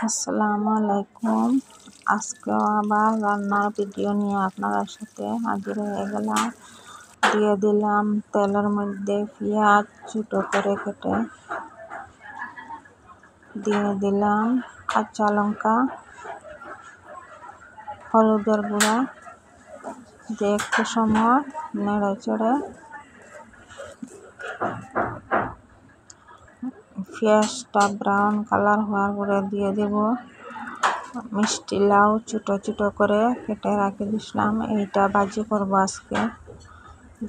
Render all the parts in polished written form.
আসসালামু আলাইকুম। আজকেও আবার রান্নার ভিডিও নিয়ে আপনাদের সাথে হাজির হয়ে গেলাম। দিয়ে দিলাম তেলের মধ্যে পেঁয়াজ ছোটো করে কেটে, দিয়ে দিলাম কাঁচা লঙ্কা, হলুদের গুঁড়া দিয়ে একটু সময় নেড়ে চেড়ে পেঁয়াজটা ব্রাউন কালার হওয়ার পরে দিয়ে দেব মিষ্টি লাউ ছোটো ছোটো করে কেটে রাখে দিলাম। এইটা ভাজি করব আজকে।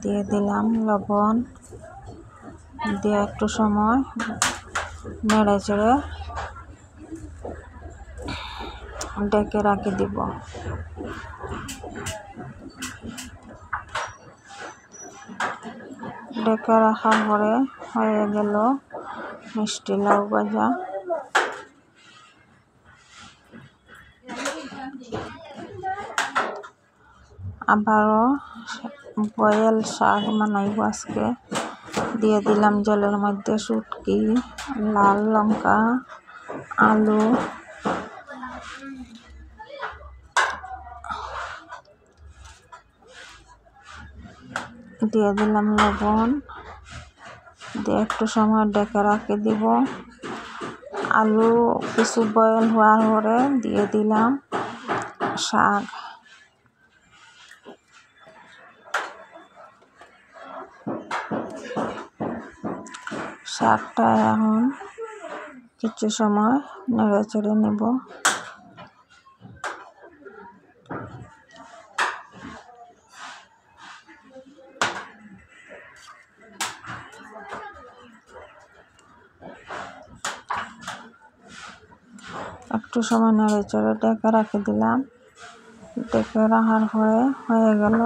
দিয়ে দিলাম লবণ, দিয়ে একটু সময় নেড়ে চেড়ে ডেকে রাখে দিব। ডেকে রাখার পরে হয়ে গেল মিষ্টি লাউ ভাজা। আবারও বয়েল শাক বানাইব আজকে। দিয়ে দিলাম জলের মধ্যে শুটকি, লাল লঙ্কা, আলু, দিয়ে দিলাম লবণ, দিয়ে একটু সময় ডেকে রাখে দিব। আলু কিছু বয়েল হওয়ার পরে দিয়ে দিলাম শাক। শাকটা এখন কিছু সময় নেড়ে চেড়ে নেব। একটু সময় নেড়ে চেড়ে ডেকে রাখে দিলাম। ডেকে রাখার পরে হয়ে গেল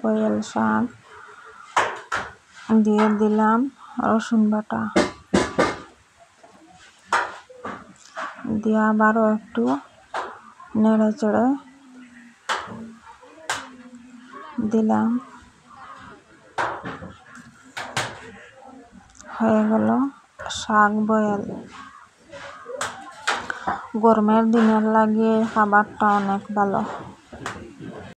বয়েল শাক। দিয়ে দিলাম রসুন বাটা, দিয়ে আবারও একটু নেড়ে চেড়ে দিলাম। হয়ে গেল শাক বয়েল। গরমের দিনের লাগিয়ে খাবারটা অনেক ভালো।